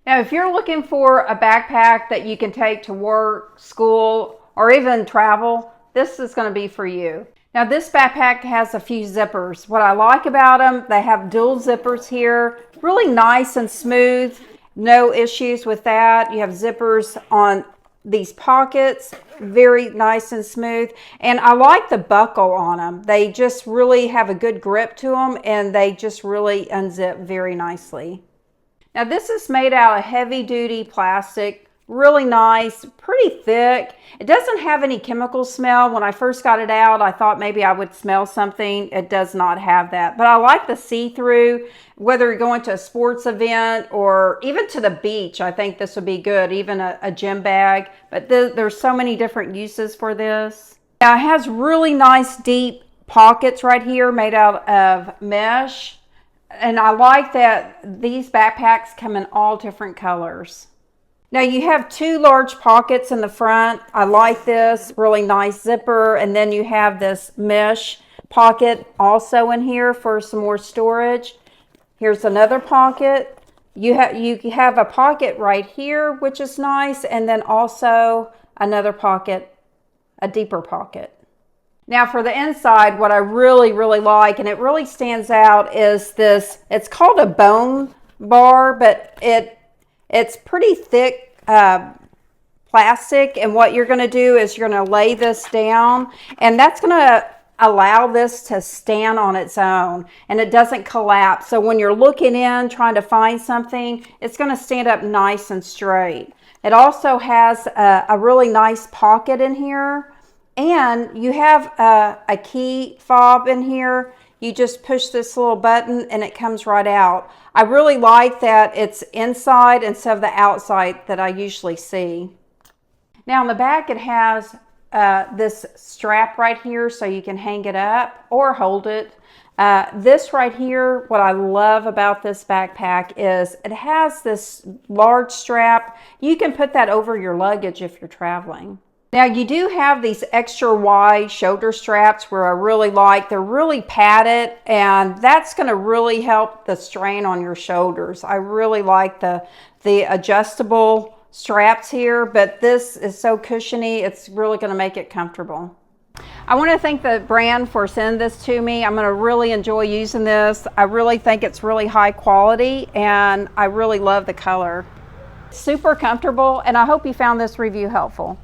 Now, if you're looking for a backpack that you can take to work, school, or even travel, this is going to be for you. Now, this backpack has a few zippers. What I like about them, they have dual zippers here, really nice and smooth. No issues with that. You have zippers on these pockets, very nice and smooth. And I like the buckle on them. They just really have a good grip to them, and they just really unzip very nicely. Now this is made out of heavy duty plastic, really nice, pretty thick. It doesn't have any chemical smell. When I first got it out, I thought maybe I would smell something. It does not have that. But I like the see-through, whether you're going to a sports event or even to the beach. I think this would be good, even a gym bag. But there's so many different uses for this. Now it has really nice deep pockets right here made out of mesh. And I like that these backpacks come in all different colors. Now you have two large pockets in the front. I like this, really nice zipper. And then you have this mesh pocket also in here for some more storage. Here's another pocket. You have a pocket right here, which is nice. And then also another pocket, a deeper pocket. Now for the inside, what I really like, and it really stands out, is this. It's called a bone bar, but it's pretty thick plastic. And what you're going to do is you're going to lay this down, and that's going to allow this to stand on its own, and it doesn't collapse. So when you're looking in, trying to find something, it's going to stand up nice and straight. It also has a really nice pocket in here. And you have a key fob in here. You just push this little button and it comes right out. I really like that it's inside instead of the outside that I usually see. Now on the back it has this strap right here so you can hang it up or hold it. This right here, what I love about this backpack is it has this large strap. You can put that over your luggage if you're traveling. Now you do have these extra wide shoulder straps where I really like. They're really padded, and that's going to really help the strain on your shoulders. I really like the adjustable straps here, but this is so cushiony, it's really going to make it comfortable. I want to thank the brand for sending this to me. I'm going to really enjoy using this. I really think it's really high quality, and I really love the color. Super comfortable, and I hope you found this review helpful.